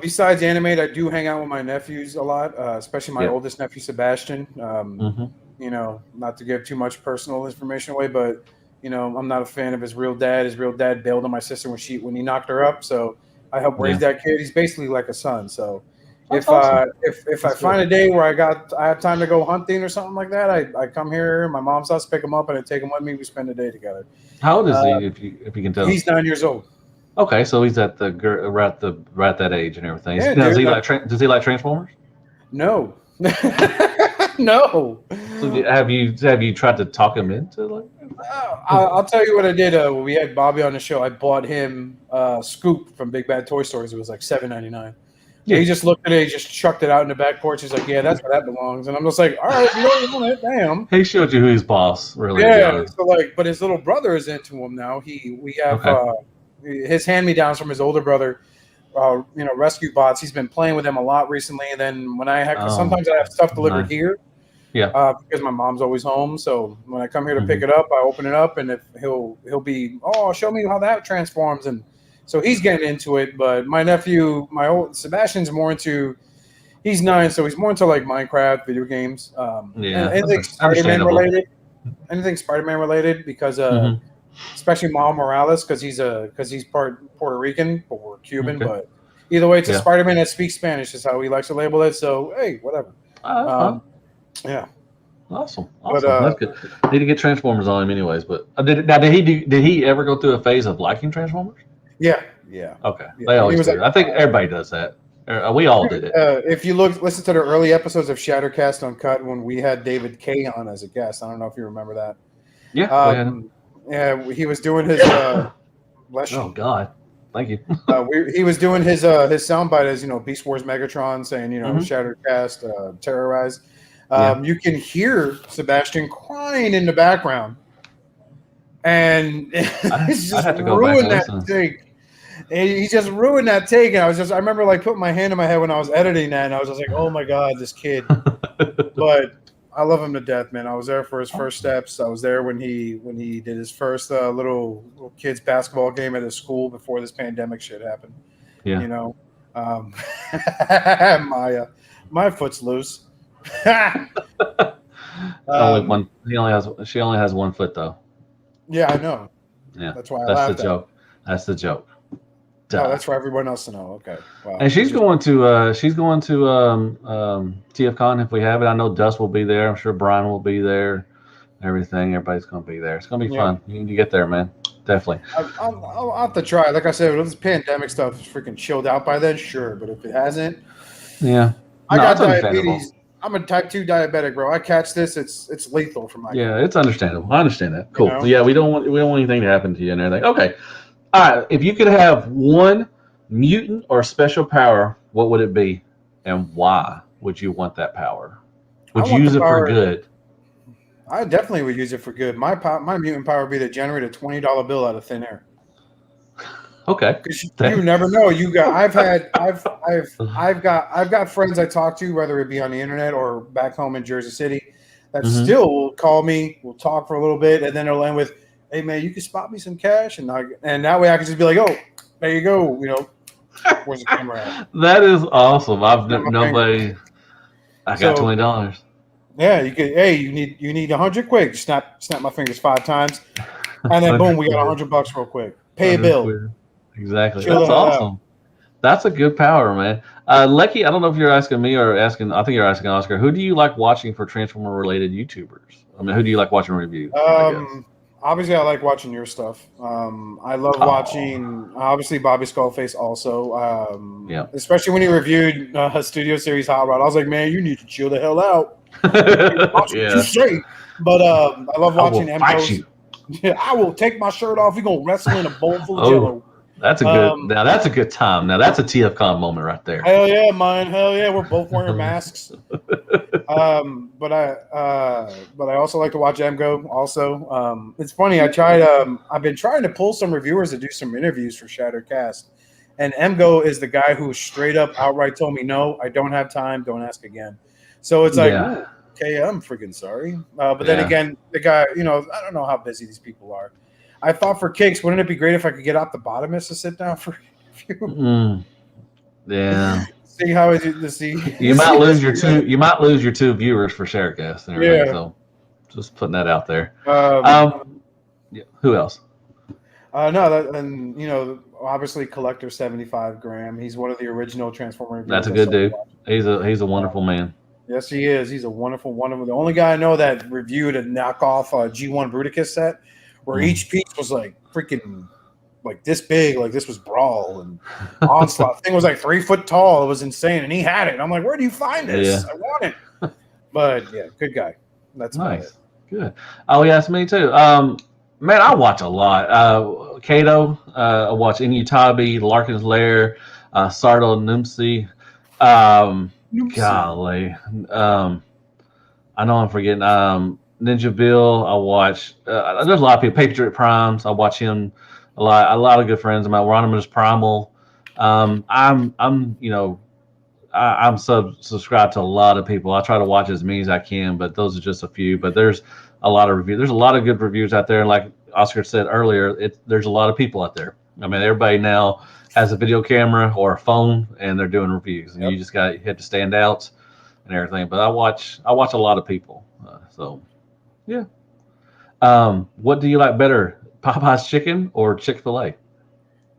Besides animate, I do hang out with my nephews a lot, especially my Yep. oldest nephew Sebastian. Mm-hmm. not to give too much personal information away, but I'm not a fan of his real dad. His real dad bailed on my sister when he knocked her up. So I helped raise that kid. He's basically like a son. So That's awesome. If I find a day where I have time to go hunting or something like that, I come here, my mom's house, pick him up, and I take him with me. We spend the day together. How old is he? If you can tell. He's 9 years old. Okay, so he's at the right that age and everything. Yeah, does he like Transformers? No. No. So have you tried to talk him into like? I'll tell you what I did. When we had Bobby on the show, I bought him Scoop from Big Bad Toy Stores. It was like $7.99. Yeah. He just looked at it. He just chucked it out in the back porch. He's like, "Yeah, that's where that belongs." And I'm just like, "All right, you don't want it, damn." He showed you who his boss really. Yeah. So but his little brother is into him now. We have his hand-me-downs from his older brother. Rescue bots. He's been playing with them a lot recently. And then when sometimes I have stuff delivered here. Yeah. Because my mom's always home. So when I come here to pick it up, I open it up, and if he'll be, show me how that transforms. And so he's getting into it. But my nephew, Sebastian's he's 9, so he's more into like Minecraft, video games. Anything Spider-Man related because especially Miles Morales because he's part Puerto Rican or Cuban, but either way, it's a Spider-Man that speaks Spanish is how he likes to label it. So hey, whatever. Yeah. Awesome. But, that's good. Need to get Transformers on him anyways. But did he ever go through a phase of liking Transformers? Yeah. Okay. Yeah. They always do. I think everybody does that. We all did it. If you listen to the early episodes of Shattercast Uncut when we had David Kay on as a guest, I don't know if you remember that. Yeah. Yeah, he was doing his. Bless you. Oh God, thank you. He was doing his soundbite as Beast Wars Megatron saying Shattercast terrorize. You can hear Sebastian crying in the background, and he's just ruined that take. He just ruined that take, and I remember like putting my hand in my head when I was editing that, and I was just like, oh my God, this kid. But I love him to death, man. I was there for his first steps. I was there when he did his first little kids basketball game at his school before this pandemic shit happened. Yeah. My foot's loose. Only one. She only has one foot though. Yeah, I know. Yeah, that's why. That's the joke. That's the joke. Oh, that's for everyone else to know. Okay. Wow. And she's going to TFCon if we have it. I know Dust will be there. I'm sure Brian will be there. Everybody's going to be there. It's going to be fun. You need to get there, man. Definitely. I'll have to try. Like I said, if this pandemic stuff is freaking chilled out by then, sure. But if it hasn't, I got diabetes. I'm a type 2 diabetic, bro. I catch this, it's lethal for my. Yeah, it's understandable. I understand that. Cool. Yeah, we don't want anything to happen to you and everything. Okay. All right. If you could have one mutant or special power, what would it be, and why would you want that power? Would you use it for good? I definitely would use it for good. My mutant power would be to generate a $20 bill out of thin air. Okay. Because you never know. I've got friends I talk to, whether it be on the internet or back home in Jersey City, that still will call me. We'll talk for a little bit, and then they'll end with, "Hey man, you can spot me some cash," and that way I can just be like, "Oh, there you go." Where's the camera at? That is awesome. I got $20. Yeah, you could. Hey, you need 100 quick. Snap my fingers 5 times, and then boom, we got $100 real quick. Pay a bill. Weird. Exactly. That's awesome. That's a good power, man. Lecky, I don't know if you're asking me or asking. I think you're asking Oscar. Who do you like watching for Transformer related YouTubers? I mean, who do you like watching reviews? Obviously, I like watching your stuff. I love watching, obviously, Bobby Skullface also. Especially when he reviewed Studio Series Hot Rod. I was like, man, you need to chill the hell out. Yeah. Straight. But I love watching M's. Yeah, I will take my shirt off. We're going to wrestle in a bowl full of jello. That's a good. Now that's a good time. Now that's a TFCon moment right there. Hell yeah, man. Hell yeah, we're both wearing masks. But I also like to watch MGO. Also, it's funny. I've been trying to pull some reviewers to do some interviews for Shattercast, and MGO is the guy who straight up outright told me, "No, I don't have time. Don't ask again." So it's like, okay, I'm freaking sorry. But then again, the guy, I don't know how busy these people are. I thought for kicks, wouldn't it be great if I could get Optimus to sit down for a few? Yeah. See how is it to see? You might lose your two. You might lose your 2 viewers for Sharecast. Yeah. So. Just putting that out there. Yeah, who else? No, and obviously Collector 75 Graham. He's one of the original Transformer reviewers. That's a good dude. He's a wonderful man. Yes, he is. He's a wonderful. The only guy I know that reviewed a knockoff G1 Bruticus set, where each piece was like freaking like this big, like this was Brawl and Onslaught. Thing was like 3 foot tall. It was insane, and he had it. I'm like, where do you find this? I want it. But yeah, good guy. That's nice. Good. Oh yes, me too. Man, I watch a lot. Kato, I watch Inutabi, Larkin's Lair, Sardo Numsi. Golly. I know I'm forgetting. Ninja Bill, I watch. There's a lot of people. Patriot Primes, I watch him a lot. A lot of good friends. I'm Ronimus Primal. I'm subscribed to a lot of people. I try to watch as many as I can, but those are just a few. But there's a lot of reviews. There's a lot of good reviews out there. And like Oscar said earlier, there's a lot of people out there. I mean, everybody now has a video camera or a phone, and they're doing reviews. And you just got to hit the standouts and everything. But I watch a lot of people. So, yeah. What do you like better, Popeye's chicken or Chick-fil-A?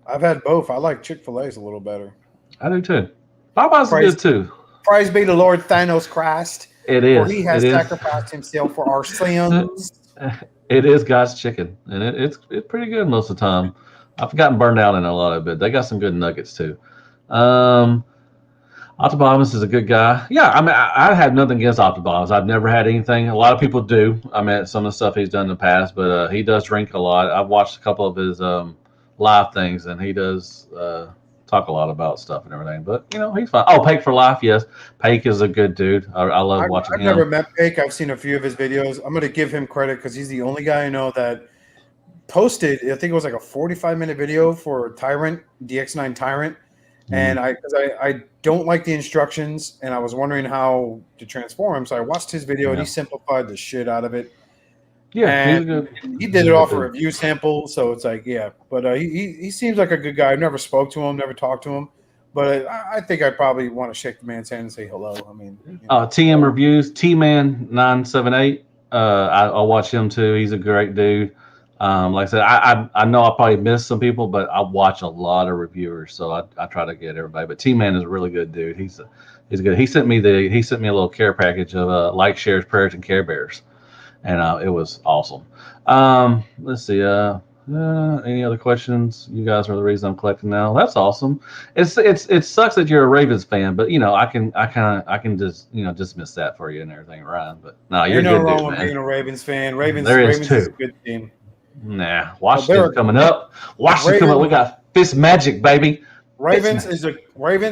I've had both. I like Chick-fil-A's a little better. I do too. Popeye's good too. Praise be the Lord Thanos Christ. It is. For he has sacrificed himself for our sins. It is God's chicken, and it's pretty good most of the time. I've gotten burned out in a lot of it. They got some good nuggets too. Optimus is a good guy. Yeah, I mean, I have nothing against Optimus. I've never had anything. A lot of people do. I mean, some of the stuff he's done in the past, but he does drink a lot. I've watched a couple of his live things, and he does talk a lot about stuff and everything. But he's fine. Oh, Pake for Life, yes. Pake is a good dude. I love watching him. I've never met Pake. I've seen a few of his videos. I'm going to give him credit because he's the only guy I know that posted. I think it was like a 45-minute video for Tyrant, DX9 Tyrant. And I don't like the instructions, and I was wondering how to transform him. So I watched his video, and he simplified the shit out of it. Yeah, and he did it off a review sample, so it's like, yeah. But he seems like a good guy. I've never spoke to him, never talked to him, but I think I'd probably want to shake the man's hand and say hello. I mean, TM Reviews, T-Man 978. I'll watch him too. He's a great dude. Like I said, I know I probably missed some people, but I watch a lot of reviewers, so I try to get everybody. But T-Man is a really good dude. He's good. He sent me a little care package of like, shares, prayers, and Care Bears, and it was awesome. Let's see. Any other questions? You guys are the reason I'm collecting now. That's awesome. It sucks that you're a Ravens fan, but I can just dismiss that for you and everything, Ryan. But no, you're no good, wrong dude, with man. being a Ravens fan. Ravens is a good team. Nah, Washington's coming up. Washington's coming up. We got Fist Magic, baby. Ravens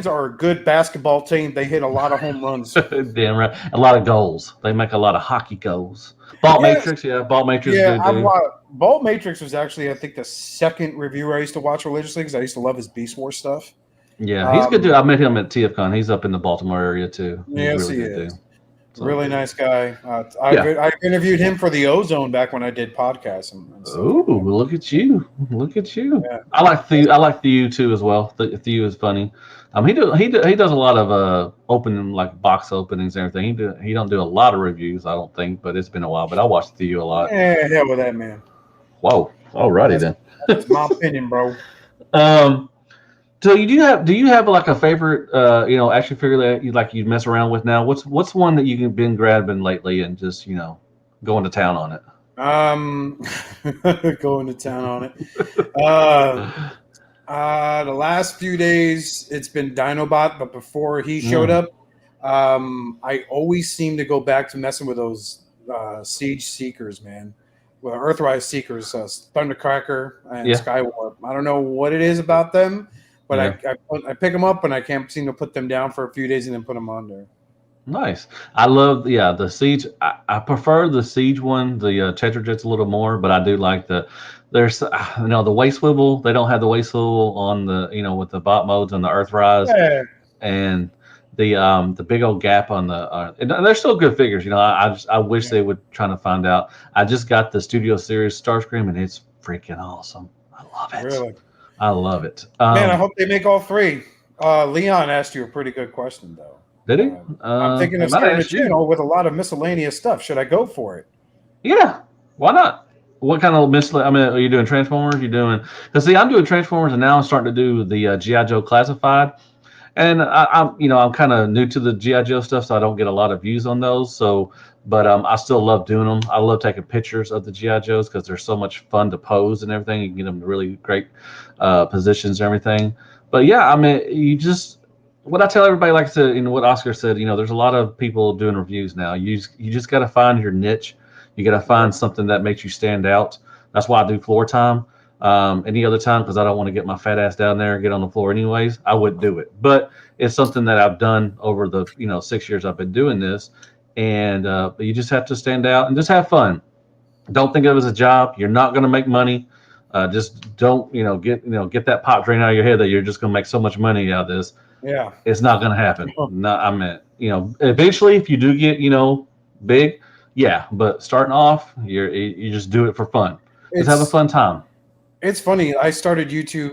are a good basketball team. They hit a lot of home runs. Damn right. A lot of goals. They make a lot of hockey goals. Balt Matrix, yeah. Balt Matrix is good, dude. Balt Matrix was actually, I think, the second reviewer I used to watch religiously because I used to love his Beast Wars stuff. Yeah, he's a good dude. I met him at TFCon. He's up in the Baltimore area, too. Yes, he is. So, really nice guy. I interviewed him for the Ozone back when I did podcasts. Ooh, look at you! Look at you! Yeah. I like Theo too as well. Theo is funny. He does a lot of opening, like box openings and everything. He don't do a lot of reviews, I don't think, but it's been a while. But I watch Theo a lot. Yeah, hell with that man. Whoa! Alrighty then. That's my opinion, bro. So do you have like a favorite action figure that you mess around with now? What's one that you've been grabbing lately and just going to town on it? Going to town on it. The last few days it's been Dinobot, but before he showed up, I always seem to go back to messing with those Siege Seekers, man. Well, Earthrise Seekers, Thundercracker and Skywarp. I don't know what it is about them. But I pick them up and I can't seem to put them down for a few days and then put them on there. Nice. I love the Siege. I prefer the Siege one, the Tetrajets a little more, but I do like the waist swivel. They don't have the waist swivel on the with the bot modes and the Earthrise, and the big old gap on the. And they're still good figures. I wish they would try to find out. I just got the Studio Series Starscream and it's freaking awesome. I love it. Really. I love it. Man, I hope they make all three. Leon asked you a pretty good question, though. Did he? I'm thinking of starting a channel with a lot of miscellaneous stuff. Should I go for it? Yeah, why not? What kind of mislead? I mean, are you doing Transformers? You doing? Because see, I'm doing Transformers, and now I'm starting to do the GI Joe Classified. And I'm kind of new to the GI Joe stuff, so I don't get a lot of views on those. So, but I still love doing them. I love taking pictures of the GI Joes because they're so much fun to pose and everything. You can get them to really great positions and everything. But yeah, I mean, you just what I tell everybody, like I said, what Oscar said, there's a lot of people doing reviews now. You just got to find your niche. You got to Right. find something that makes you stand out. That's why I do floor time. Any other time, because I don't want to get my fat ass down there and get on the floor anyways, I wouldn't do it. But it's something that I've done over the 6 years I've been doing this, and but you just have to stand out and just have fun. Don't think of it as a job. You're not going to make money. Just don't get that pot drain out of your head that you're just going to make so much money out of this. Yeah. It's not going to happen. Not, I mean, eventually if you do get big, yeah. But starting off, you just do it for fun. Just have a It's fun time. it's funny. I started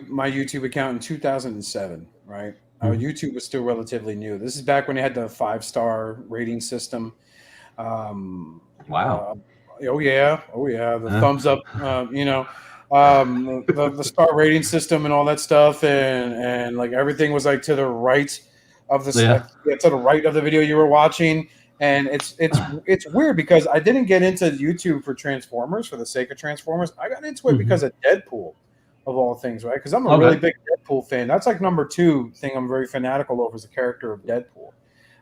my YouTube account in 2007, right? Mhm. YouTube was still relatively new. This is back when they had the 5-star rating system. Um, Wow. uh, oh yeah, the Uh, thumbs up. The star rating system and all that stuff, and like everything was like to the right of yeah. to the right of the video you were watching. And it's weird because I didn't get into YouTube for Transformers for the sake of Transformers. I got into it hmm because of Deadpool, of all things, right? Because I'm a really Okay. big Deadpool fan. That's like number two thing I'm very fanatical over is the character of Deadpool.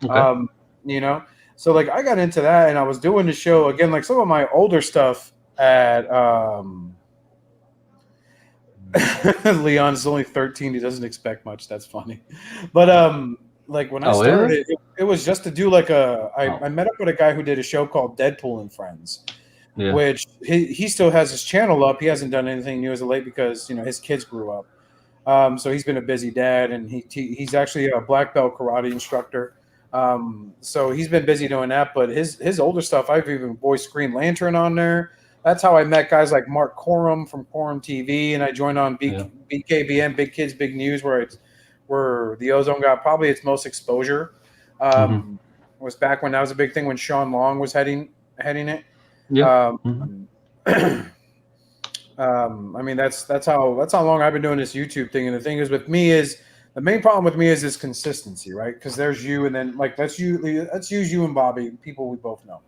Okay. Um, you know, so like I got into that, and I was doing the show again, like some of my older stuff at Leon's only 13. He doesn't expect much. That's funny. But like when I Oh, started is it? it was just to do like I Oh, met up with a guy who did a show called Deadpool and Friends, yeah. which he still has his channel up. He hasn't done anything new as of late because his kids grew up. So he's been a busy dad, and he's actually a black belt karate instructor. So he's been busy doing that. But his older stuff, I've even voiced Green Lantern on there. That's how I met guys like Mark Corum from Corum TV, and I joined on Yeah. BKBN, Big Kids Big News, where the Ozone got probably its most exposure. hmm Was back when that was a big thing when Sean Long was heading it. Yeah. hmm Um, I mean, that's how long I've been doing this YouTube thing. And the thing is, with me is the main problem with me is this consistency, right? Because there's you, and then like let's use you and Bobby, people we both know.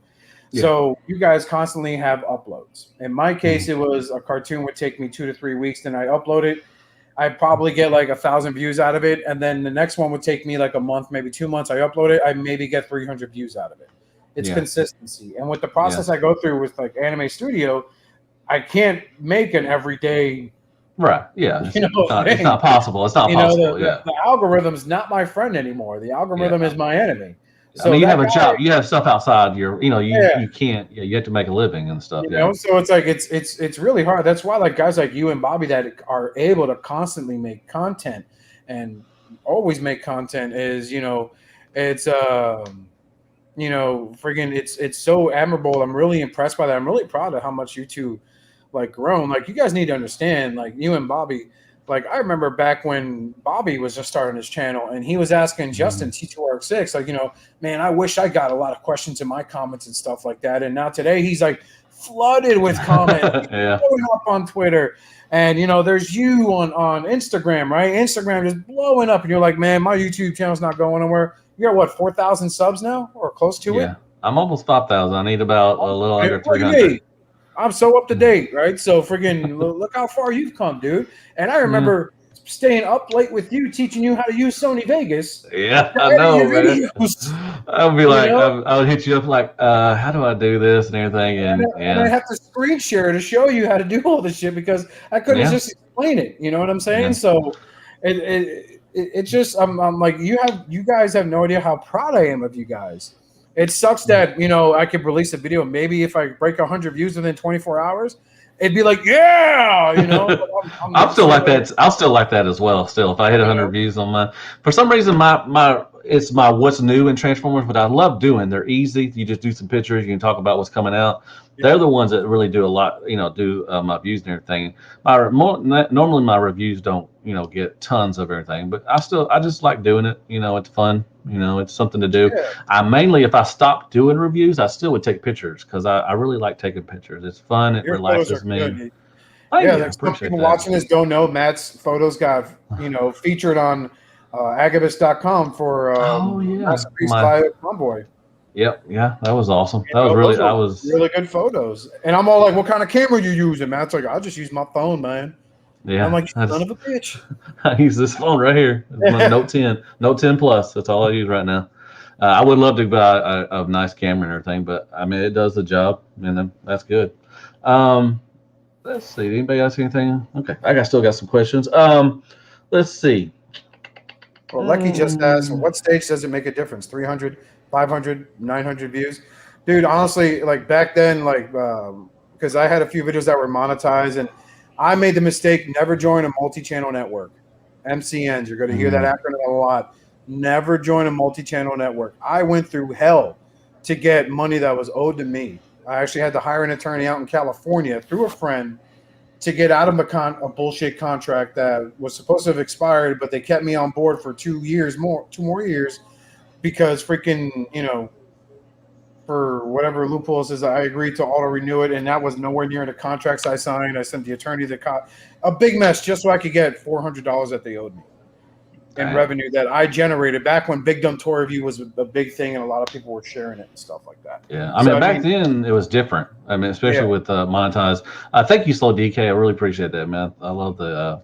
Yeah. So you guys constantly have uploads. In my hmm case, it was a cartoon would take me 2 to 3 weeks, then I upload it. I probably get like 1,000 views out of it, and then the next one would take me like a month, maybe 2 months. I upload it, I maybe get 300 views out of it. It's Yeah. consistency, and with the Yeah. process I go through with like Anime Studio, I can't make an everyday, Right. Yeah. It's thing. not possible. It's not The, possible. the, Yeah. the algorithm's not my friend anymore. The algorithm Yeah. is my enemy. I So mean, you have that a guy, job. You have stuff outside your. yeah, You can't. Yeah. You have to make a living and stuff. Yeah. so it's like it's really hard. That's why like guys like you and Bobby that are able to constantly make content and always make content is it's friggin' it's so admirable. I'm really impressed by that. I'm really proud of how much you two like grown. Like you guys need to understand, like you and Bobby. Like I remember back when Bobby was just starting his channel and he was asking Justin Mhm. T2RX6, like, man, I wish I got a lot of questions in my comments and stuff like that. And now today he's like flooded with comments. He's yeah. blowing up on Twitter. And there's you on Instagram, right? Instagram just blowing up, and you're like, man, my YouTube channel's not going anywhere. You're at what, 4,000 subs now, or close to Yeah. it? I'm almost 5,000. I need about a little Man, under look at 300. me. I'm so up to date, right? So friggin' look how far you've come, dude. And I Yeah. remember staying up late with you, teaching you how to use Sony Vegas Yeah. to I edit know, your man. videos. I would be You like, know, I would hit you up like, how do I do this and everything? And and I yeah. have to screen share to show you how to do all this shit because I couldn't Yeah. just explain it. You know what I'm saying? Yeah. So it's just I'm like you guys have no idea how proud I am of you guys. It sucks that I could release a video. Maybe if I break 100 views within 24 hours, it'd be like But I'm I'm still sitting like there, that. I'll still like that as well. Still, if I hit you 100 know, views on my, for some reason, my it's my what's new in Transformers, but I love doing. They're easy. You just do some pictures. You can talk about what's coming out. They're the ones that really do a lot. Do my views and everything. Normally my reviews don't get tons of everything, but I just like doing it. It's fun. It's something to do. Yeah. I mainly, if I stopped doing reviews, I still would take pictures because I really like taking pictures. It's fun. It Your photos relaxes are me. good. Thank you. I Like some appreciate people that. watching this don't know Matt's photos got featured on agabus.com for Oh yeah, Masterpiece by Convoy. Yep, yeah, that was awesome. That was Those really, are really good photos. And I'm all like, "What kind of camera you using?" Matt's like, "I'll just use my phone, man." yeah. I'm like, "You son of a bitch." I use this phone right here, my Note 10, Note 10 Plus. That's all I use right now. I would love to buy a nice camera and everything, but I mean, it does the job, and that's good. Um, let's see. Anybody else anything? Okay, still got some questions. Let's see. Well, Lucky just asked, what stage does it make a difference? 300, 500, 900 views? Dude, honestly, like back then, because I had a few videos that were monetized, and I made the mistake never join a multi-channel network. MCNs, you're going to hear that acronym a lot. Never join a multi-channel network. I went through hell to get money that was owed to me. I actually had to hire an attorney out in California through a friend to get out of a bullshit contract that was supposed to have expired, but they kept me on board for 2 more years, because freaking, for whatever loopholes is, I agreed to auto renew it, and that was nowhere near the contracts I signed. I sent the attorney a big mess just so I could get $400 that they owed me in revenue that I generated back when Big Dumb Toy Review was a big thing and a lot of people were sharing it and stuff like that. Yeah, I mean, back then it was different. I mean, especially with monetize. Thank you, Slow DK. I really appreciate that, man. I love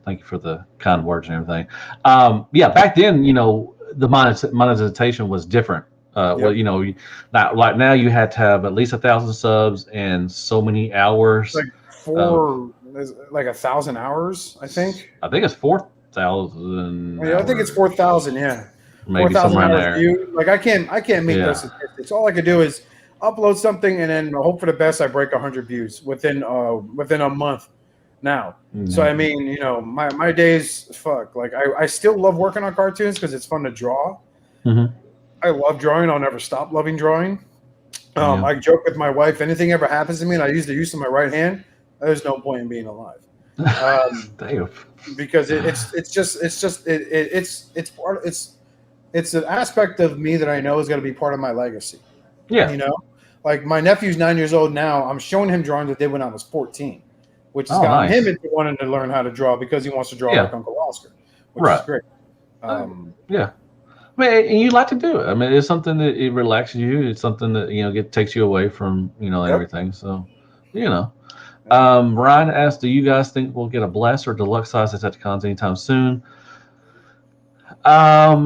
thank you for the kind words and everything. Back then, the monetization was different. Now you had to have at least 1,000 subs and so many hours. Like 1,000 hours, I think. I think it's 4,000. I think it's 4,000. Yeah, maybe 4,000 hours there. Viewed. Like I can't make those statistics. All I could do is upload something and then hope for the best. I break 100 views within a month. Now, so I mean, my days, fuck. Like I still love working on cartoons because it's fun to draw. Mm-hmm. I love drawing. I'll never stop loving drawing. I joke with my wife. Anything ever happens to me and I use the use of my right hand, there's no point in being alive. Damn. Because it's an aspect of me that I know is going to be part of my legacy. Yeah. Like my nephew's 9 years old now. I'm showing him drawings I did when I was 14, which has gotten him into wanting to learn how to draw because he wants to draw like Uncle Oscar, which is great. Yeah. I mean, and you like to do it. I mean, it's something that it relaxes you. It's something that takes you away from everything. So, Ryan asked, "Do you guys think we'll get a Blaster or Deluxe Size Decepticons anytime soon?" A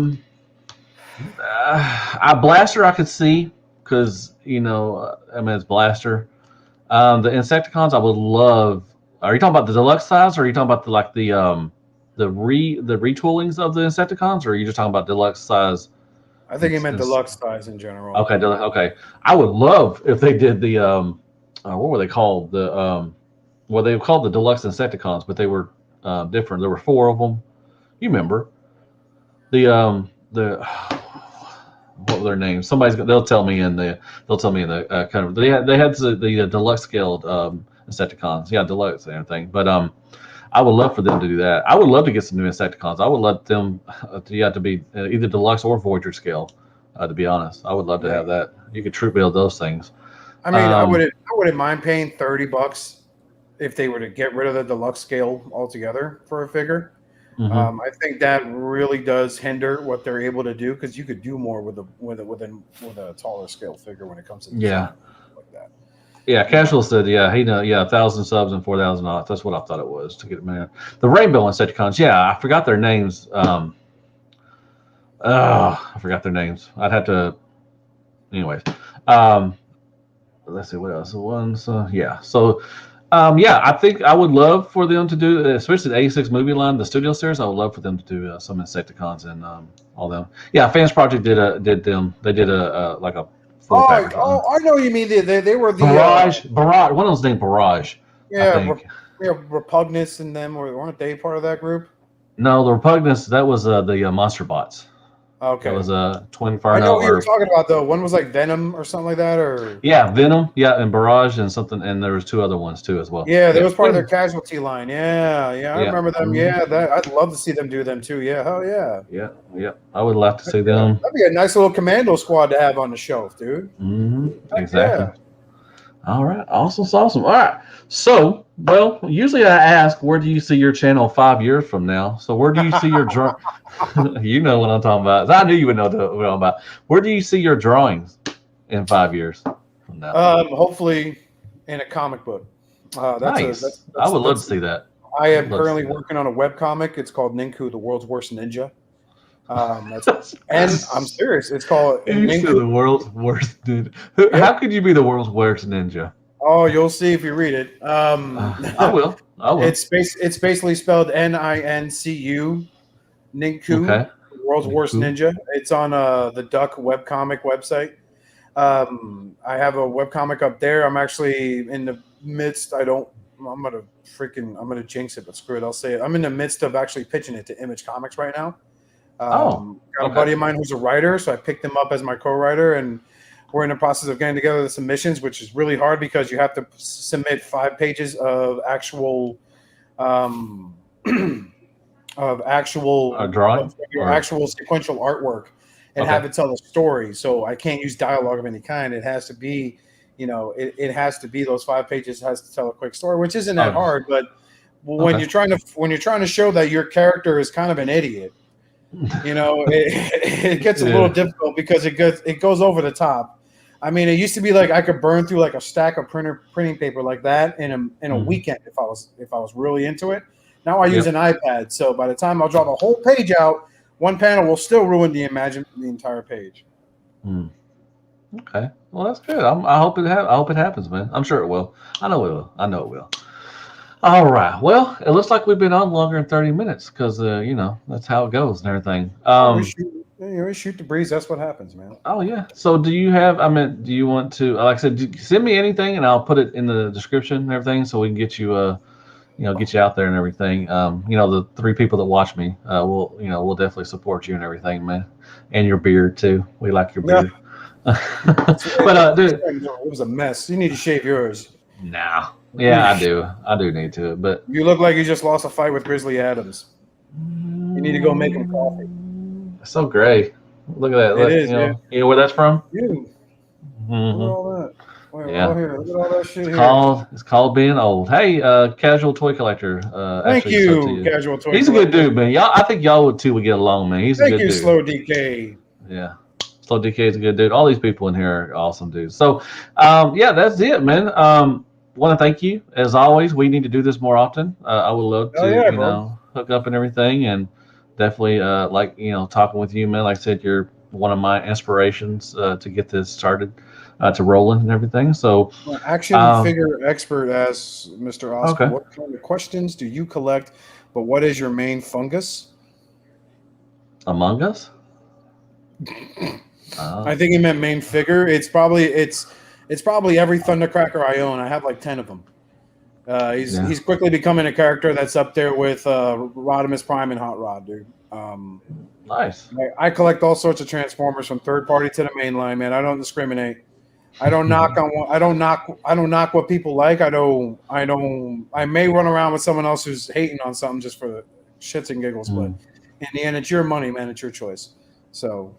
Blaster I could see because it's Blaster. The Insecticons I would love. Are you talking about the Deluxe Size, or are you talking about the retoolings of the Insecticons, or are you just talking about Deluxe Size? I think he meant Deluxe Size in general. Okay, okay. I would love if they did the what were they called? They were called the Deluxe Insecticons, but they were different. There were 4 of them. You remember the what were their names? They'll tell me in the kind of they had the deluxe scaled Insecticons. Yeah, deluxe and everything. But I would love for them to do that. I would love to get some new Insecticons. I would love them to be either deluxe or Voyager scale. To be honest, I would love to have that. You could troop build those things. I mean, I wouldn't mind paying $30 if they were to get rid of the deluxe scale altogether for a figure. Mm-hmm. I think that really does hinder what they're able to do because you could do more with a taller scale figure when it comes to design like that. Yeah, Casual said, he 1,000 subs and 4,000 odds. That's what I thought it was to get them in. The Rainbow Insecticons, I forgot their names. I forgot their names. I'd have to. Anyways, let's see what else. I think I would love for them to do, especially the 86 movie line, the studio series. I would love for them to do some Insecticons and all them. Yeah, Fans Project did them. They did a 4-pack. I know what you mean. They were the Barrage. One of those named Barrage. Yeah, Repugnus and them weren't they part of that group? No, the Repugnus, that was the Monster Bots. Okay. That was a Twin I Inferno know what you were or talking about though. One was like Venom or something like that, or yeah, Venom, yeah, and Barrage and something, and there was two other ones too as well. yeah, that Yeah, was part of their casualty line. Yeah, I yeah, remember them. mhm, Yeah, that I'd love to see them do them too. Yeah, hell yeah. yeah, yeah. I would love to Heck see yeah. them. That'd be a nice little commando squad to have on the shelf, dude. Heck Exactly. yeah. All right, awesome, awesome. All right, so well, usually I ask, where do you see your channel 5 years from now? So where do you see your draw? You know what I'm talking about. I knew you would know what I'm talking about. Where do you see your drawings in 5 years from now? Hopefully in a comic book. Nice. I would love to see that. I I am would love to currently see that. working on a web comic. It's called Ninku, the world's worst ninja. And I'm serious. It's called You said Ninku. the world's worst dude. Yep. How could you be the world's worst ninja? Oh, you'll see if you read it. I will. I will. It's basically spelled Nincu, Ninku, Okay. the world's worst Cool. ninja. It's on the Duck webcomic website. I have a webcomic up there. I'm actually in the midst. I'm gonna jinx it, but screw it. I'll say it. I'm in the midst of actually pitching it to Image Comics right now. Oh. Got a Okay. buddy of mine who's a writer, so I picked him up as my co-writer, and we're in the process of getting together the submissions, which is really hard because you have to submit 5 pages of actual um, A drawing of your or actual sequential artwork and okay. have it tell a story. So I can't use dialogue of any kind. It has to be, it has to be those 5 pages has to tell a quick story, which isn't that Oh, hard. But when okay. you're trying to show that your character is kind of an idiot, it gets a little Yeah. difficult because it goes over the top. I mean, it used to be like I could burn through like a stack of printing paper like that in a Mhm. weekend if I was really into it. Now I use Yep. an iPad, so by the time I'll draw the whole page out, one panel will still ruin the entire page. Hmm. Okay. Well, that's good. I hope I hope it happens, man. I'm sure it will. I know it will. I know it will. All right. Well, it looks like we've been on longer than 30 minutes because that's how it goes and everything. Oh, we shoot the breeze. That's what happens, man. Oh yeah. So do you have? I mean, do you want to? Like I said, send me anything, and I'll put it in the description and everything, so we can get you, get you out there and everything. The three people that watch me, we'll definitely support you and everything, man, and your beard too. We like your Yeah, beard. But dude, it was a mess. You need to shave yours. nah. You, Yeah, I do. I do need to, but you look like you just lost a fight with Grizzly Adams. You need to go make him coffee. it's so gray. Look at that. It Look, is, yeah. you know where that's from? You look at Hmm. all that. Wait, Yeah. here. Look at all that shit It's here. called being old. Hey, casual toy collector. Thank Actually, so to you, you. casual toy He's a good collector. dude, man. Y'all, I think y'all would too would get along, man. He's a Thank good you, dude. Slow DK. Yeah. Slow DK is a good dude. All these people in here are awesome dudes. So, yeah, that's it, man. Want to thank you as always. We need to do this more often. I would love Oh to, yeah, bro. hook up and everything, and definitely talking with you, man. Like I said, you're one of my inspirations to get this started, to rolling and everything. So, Action um, figure expert asks Mr. Oscar, okay, what kind of questions do you collect? But what is your main fungus? Among Us. I think he meant main figure. It's probably every Thundercracker I own. I have like 10 of them. Yeah. He's quickly becoming a character that's up there with Optimus Prime and Hot Rod, dude. Nice. I collect all sorts of Transformers from third party to the main line, man. I don't discriminate. I don't knock on what I don't knock what people like. I may run around with someone else who's hating on something just for shits and giggles, but in the end, it's your money, man. It's your choice. So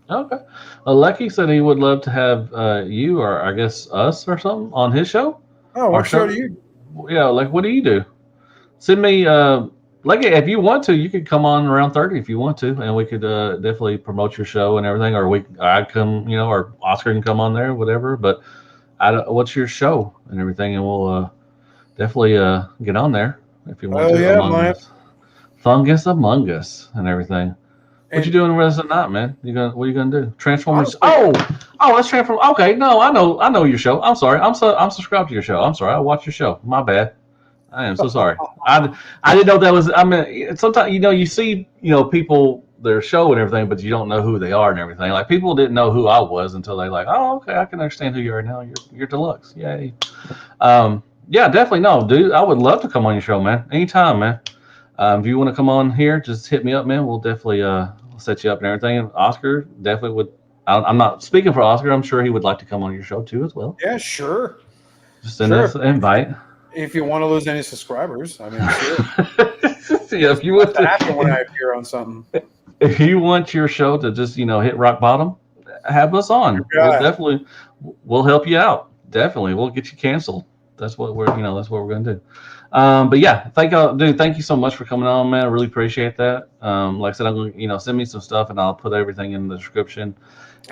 Okay. Lucky said he would love to have you, or I guess us or something, on his show. oh, Our what show show. do you? Yeah, like what do you do? Send me like if you want to, you could come on around 30 if you want to, and we could definitely promote your show and everything, or I'd come, or Oscar can come on there, whatever. But I don't, what's your show and everything, and we'll definitely get on there if you want Oh to yeah, among man. us, fungus among us and everything. What you And doing the rest of the night, man? What are you gonna do? Transformers? honestly, Oh, that's Transformers. Okay, no, I know your show. I'm sorry. I'm subscribed to your show. I'm sorry. I watch your show. My bad. I am so sorry. I didn't know that was. I mean, sometimes you see people their show and everything, but you don't know who they are and everything. Like people didn't know who I was until they like, oh, okay, I can understand who you are now. You're Deluxe. Yay. Yeah, definitely no, dude. I would love to come on your show, man. Anytime, man. If you want to come on here, just hit me up, man. We'll definitely set you up and everything. And Oscar definitely would. I'm not speaking for Oscar. I'm sure he would like to come on your show too as well. Yeah, sure. Just send us an invite. If you want to lose any subscribers, I mean, sure. Yeah, if you want to happen when I appear on something. If you want your show to just hit rock bottom, have us on. We'll help you out. Definitely, we'll get you canceled. That's what we're gonna do. But yeah, thank you so much for coming on, man. I really appreciate that. Like I said, I'm gonna send me some stuff and I'll put everything in the description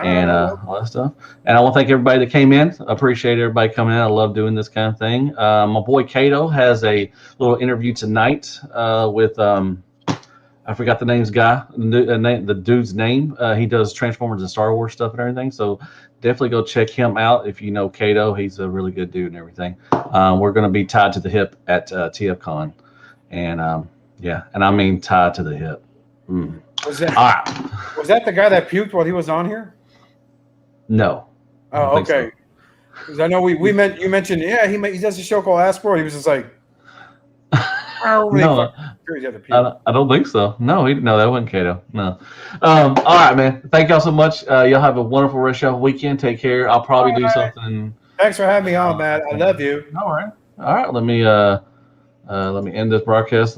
and all that stuff. And I want to thank everybody that came in. I appreciate everybody coming in. I love doing this kind of thing. My boy Kato has a little interview tonight with I forgot the the dude's name. He does Transformers and Star Wars stuff and everything. So definitely go check him out if you know Kato. He's a really good dude and everything. We're going to be tied to the hip at TFCon. And and I mean tied to the hip. Mm. Was that the guy that puked while he was on here? No. Oh, okay. Because I know you mentioned, he does a show called Aspro. He was just like, no, I don't think so. No, that wasn't Kato. No. All right, man. Thank y'all so much. Y'all have a wonderful rest of your weekend. Take care. I'll probably do something. Thanks for having me on, Matt. I love you. All right. Let me end this broadcast.